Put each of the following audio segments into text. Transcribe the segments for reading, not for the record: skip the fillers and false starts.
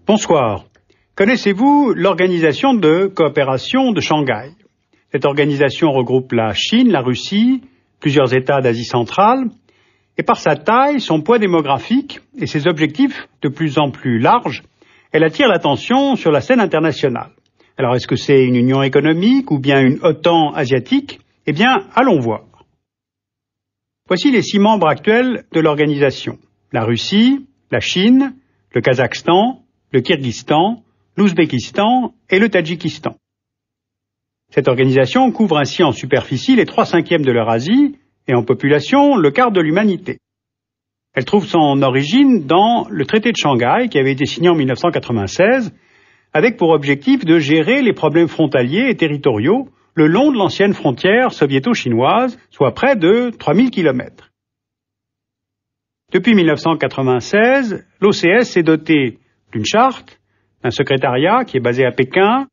Bonsoir. Connaissez-vous l'Organisation de coopération de Shanghai? Cette organisation regroupe la Chine, la Russie, plusieurs États d'Asie centrale, et par sa taille, son poids démographique et ses objectifs de plus en plus larges, elle attire l'attention sur la scène internationale. Alors est-ce que c'est une union économique ou bien une OTAN asiatique? Eh bien, allons voir. Voici les 6 membres actuels de l'organisation. La Russie, la Chine, le Kazakhstan, le Kirghizistan, l'Ouzbékistan et le Tadjikistan. Cette organisation couvre ainsi en superficie les 3/5 de l'Eurasie et en population le quart de l'humanité. Elle trouve son origine dans le traité de Shanghai qui avait été signé en 1996 avec pour objectif de gérer les problèmes frontaliers et territoriaux le long de l'ancienne frontière soviéto-chinoise, soit près de 3000 km. Depuis 1996, l'OCS s'est dotée d'une charte, d'un secrétariat qui est basé à Pékin,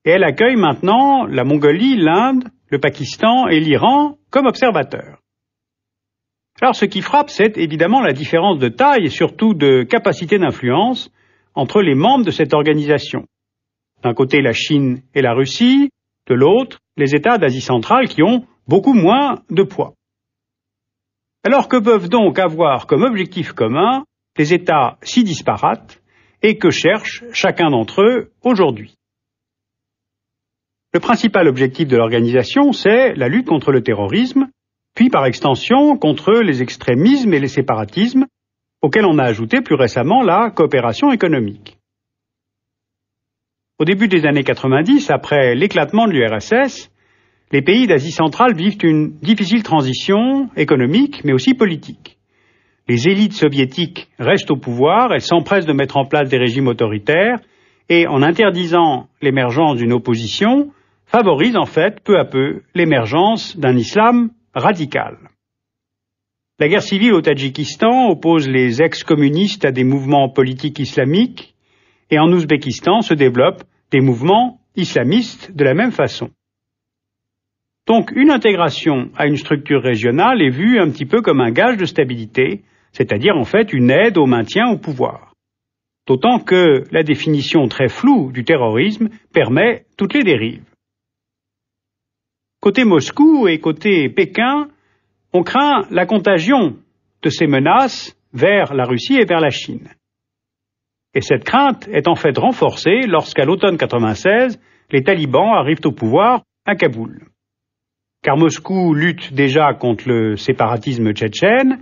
et elle accueille maintenant la Mongolie, l'Inde, le Pakistan et l'Iran comme observateurs. Alors ce qui frappe, c'est évidemment la différence de taille et surtout de capacité d'influence entre les membres de cette organisation. D'un côté la Chine et la Russie, de l'autre les États d'Asie centrale qui ont beaucoup moins de poids. Alors que peuvent donc avoir comme objectif commun des États si disparates et que cherche chacun d'entre eux aujourd'hui? Le principal objectif de l'organisation, c'est la lutte contre le terrorisme, puis par extension contre les extrémismes et les séparatismes, auxquels on a ajouté plus récemment la coopération économique. Au début des années 90, après l'éclatement de l'URSS, les pays d'Asie centrale vivent une difficile transition économique, mais aussi politique. Les élites soviétiques restent au pouvoir, elles s'empressent de mettre en place des régimes autoritaires et, en interdisant l'émergence d'une opposition, favorisent en fait peu à peu l'émergence d'un islam radical. La guerre civile au Tadjikistan oppose les ex-communistes à des mouvements politiques islamiques et en Ouzbékistan se développent des mouvements islamistes de la même façon. Donc une intégration à une structure régionale est vue un petit peu comme un gage de stabilité, c'est-à-dire en fait une aide au maintien au pouvoir. D'autant que la définition très floue du terrorisme permet toutes les dérives. Côté Moscou et côté Pékin, on craint la contagion de ces menaces vers la Russie et vers la Chine. Et cette crainte est en fait renforcée lorsqu'à l'automne 1996, les talibans arrivent au pouvoir à Kaboul. Car Moscou lutte déjà contre le séparatisme tchétchène,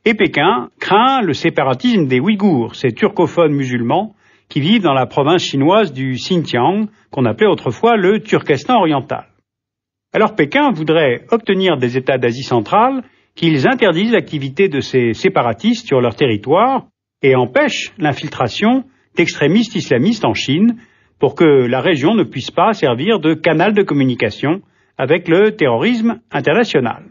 et Pékin craint le séparatisme des Ouïghours, ces turcophones musulmans qui vivent dans la province chinoise du Xinjiang, qu'on appelait autrefois le Turkestan oriental. Alors Pékin voudrait obtenir des États d'Asie centrale qu'ils interdisent l'activité de ces séparatistes sur leur territoire et empêchent l'infiltration d'extrémistes islamistes en Chine pour que la région ne puisse pas servir de canal de communication avec le terrorisme international.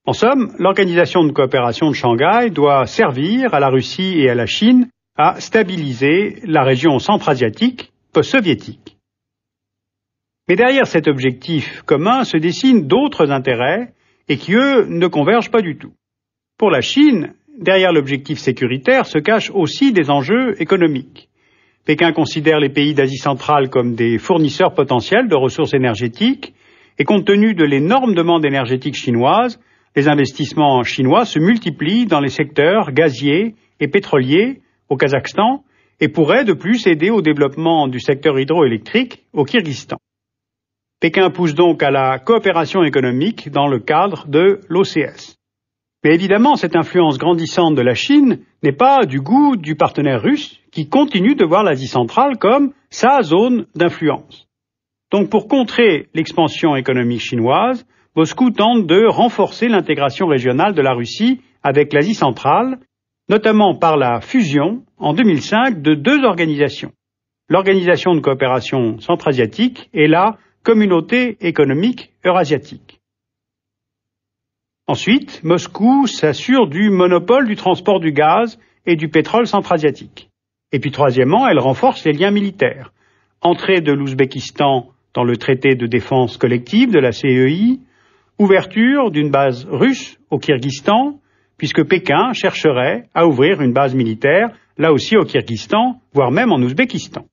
En somme, l'Organisation de coopération de Shanghai doit servir à la Russie et à la Chine à stabiliser la région centra-asiatique post-soviétique. Mais derrière cet objectif commun se dessinent d'autres intérêts et qui, eux, ne convergent pas du tout. Pour la Chine, derrière l'objectif sécuritaire se cachent aussi des enjeux économiques. Pékin considère les pays d'Asie centrale comme des fournisseurs potentiels de ressources énergétiques et compte tenu de l'énorme demande énergétique chinoise, les investissements chinois se multiplient dans les secteurs gaziers et pétroliers au Kazakhstan et pourraient de plus aider au développement du secteur hydroélectrique au Kirghizistan. Pékin pousse donc à la coopération économique dans le cadre de l'OCS. Mais évidemment, cette influence grandissante de la Chine n'est pas du goût du partenaire russe qui continue de voir l'Asie centrale comme sa zone d'influence. Donc pour contrer l'expansion économique chinoise, Moscou tente de renforcer l'intégration régionale de la Russie avec l'Asie centrale, notamment par la fusion, en 2005, de 2 organisations. L'Organisation de coopération centra-asiatique et la Communauté économique eurasiatique. Ensuite, Moscou s'assure du monopole du transport du gaz et du pétrole centra-asiatique. Et puis troisièmement, elle renforce les liens militaires. Entrée de l'Ouzbékistan dans le traité de défense collective de la CEI, ouverture d'une base russe au Kirghizistan, puisque Pékin chercherait à ouvrir une base militaire là aussi au Kirghizstan, voire même en Ouzbékistan.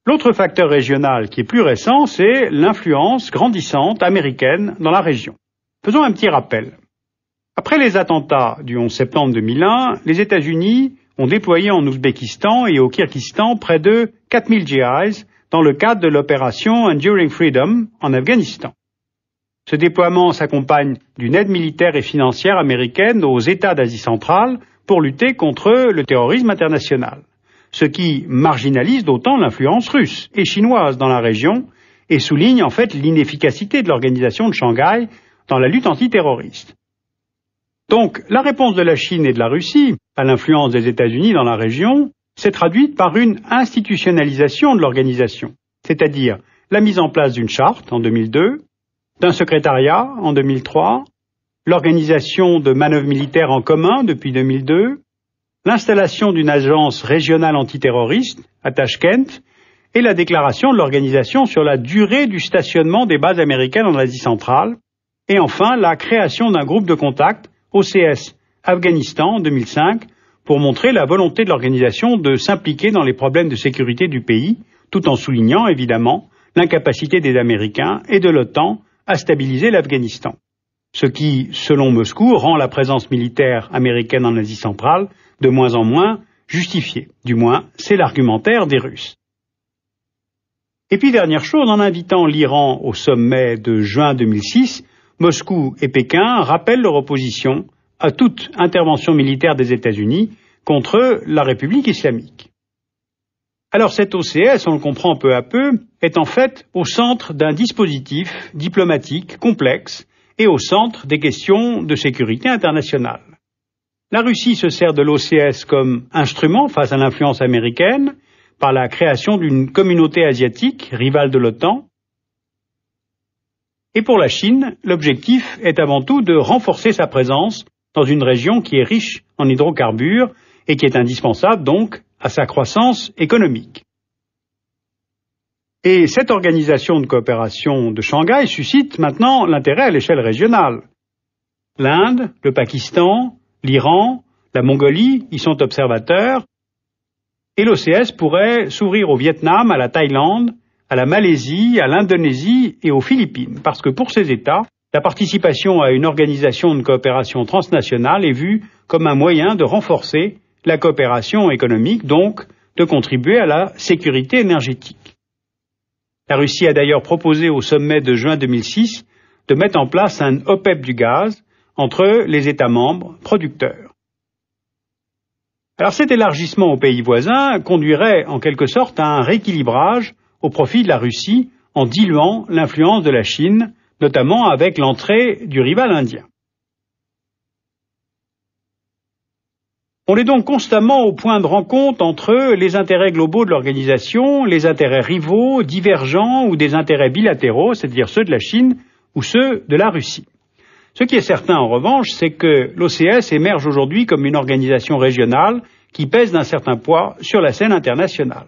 L'autre facteur régional qui est plus récent, c'est l'influence grandissante américaine dans la région. Faisons un petit rappel. Après les attentats du 11 septembre 2001, les États-Unis ont déployé en Ouzbékistan et au Kirghizstan près de 4000 GIs dans le cadre de l'opération Enduring Freedom en Afghanistan. Ce déploiement s'accompagne d'une aide militaire et financière américaine aux États d'Asie centrale pour lutter contre le terrorisme international, ce qui marginalise d'autant l'influence russe et chinoise dans la région et souligne en fait l'inefficacité de l'organisation de Shanghai dans la lutte antiterroriste. Donc, la réponse de la Chine et de la Russie à l'influence des États-Unis dans la région s'est traduite par une institutionnalisation de l'organisation, c'est-à-dire la mise en place d'une charte en 2002, d'un secrétariat en 2003, l'organisation de manœuvres militaires en commun depuis 2002, l'installation d'une agence régionale antiterroriste à Tachkent et la déclaration de l'organisation sur la durée du stationnement des bases américaines en Asie centrale, et enfin la création d'un groupe de contact OCS Afghanistan en 2005 pour montrer la volonté de l'organisation de s'impliquer dans les problèmes de sécurité du pays, tout en soulignant évidemment l'incapacité des Américains et de l'OTAN à stabiliser l'Afghanistan. Ce qui, selon Moscou, rend la présence militaire américaine en Asie centrale de moins en moins justifiée. Du moins, c'est l'argumentaire des Russes. Et puis, dernière chose, en invitant l'Iran au sommet de juin 2006, Moscou et Pékin rappellent leur opposition à toute intervention militaire des États-Unis contre la République islamique. Alors cet OCS, on le comprend peu à peu, est en fait au centre d'un dispositif diplomatique complexe et au centre des questions de sécurité internationale. La Russie se sert de l'OCS comme instrument face à l'influence américaine par la création d'une communauté asiatique rivale de l'OTAN. Et pour la Chine, l'objectif est avant tout de renforcer sa présence dans une région qui est riche en hydrocarbures et qui est indispensable donc à sa croissance économique. Et cette organisation de coopération de Shanghai suscite maintenant l'intérêt à l'échelle régionale. L'Inde, le Pakistan, l'Iran, la Mongolie y sont observateurs, et l'OCS pourrait s'ouvrir au Vietnam, à la Thaïlande, à la Malaisie, à l'Indonésie et aux Philippines, parce que pour ces États, la participation à une organisation de coopération transnationale est vue comme un moyen de renforcer la coopération économique, donc de contribuer à la sécurité énergétique. La Russie a d'ailleurs proposé au sommet de juin 2006 de mettre en place un OPEP du gaz entre les États membres producteurs. Alors cet élargissement aux pays voisins conduirait en quelque sorte à un rééquilibrage au profit de la Russie en diluant l'influence de la Chine, notamment avec l'entrée du rival indien. On est donc constamment au point de rencontre entre les intérêts globaux de l'organisation, les intérêts rivaux, divergents ou des intérêts bilatéraux, c'est-à-dire ceux de la Chine ou ceux de la Russie. Ce qui est certain en revanche, c'est que l'OCS émerge aujourd'hui comme une organisation régionale qui pèse d'un certain poids sur la scène internationale.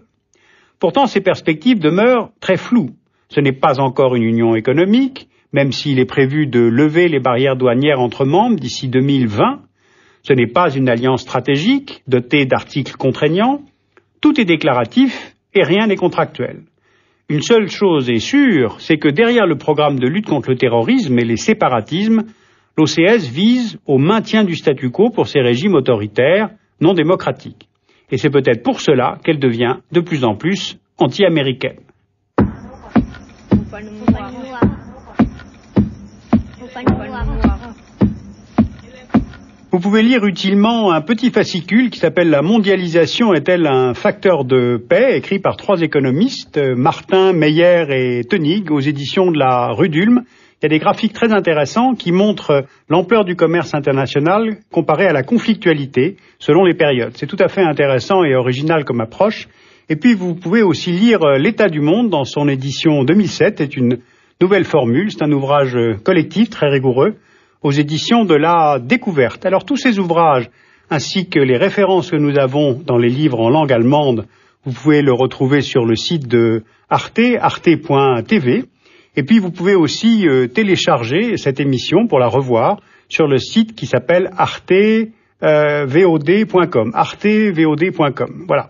Pourtant, ces perspectives demeurent très floues. Ce n'est pas encore une union économique, même s'il est prévu de lever les barrières douanières entre membres d'ici 2020. Ce n'est pas une alliance stratégique dotée d'articles contraignants. Tout est déclaratif et rien n'est contractuel. Une seule chose est sûre, c'est que derrière le programme de lutte contre le terrorisme et les séparatismes, l'OCS vise au maintien du statu quo pour ces régimes autoritaires non démocratiques. Et c'est peut-être pour cela qu'elle devient de plus en plus anti-américaine. Vous pouvez lire utilement un petit fascicule qui s'appelle « La mondialisation est-elle un facteur de paix ?» écrit par 3 économistes, Martin, Meyer et Teunig, aux éditions de la Rue d'Ulm. Il y a des graphiques très intéressants qui montrent l'ampleur du commerce international comparé à la conflictualité selon les périodes. C'est tout à fait intéressant et original comme approche. Et puis vous pouvez aussi lire L'état du monde dans son édition 2007. C'est une nouvelle formule, c'est un ouvrage collectif très rigoureux aux éditions de la Découverte. Alors tous ces ouvrages, ainsi que les références que nous avons dans les livres en langue allemande, vous pouvez le retrouver sur le site de Arte, arte.tv. Et puis vous pouvez aussi télécharger cette émission pour la revoir sur le site qui s'appelle Arte VOD.com, artevod.com. Voilà.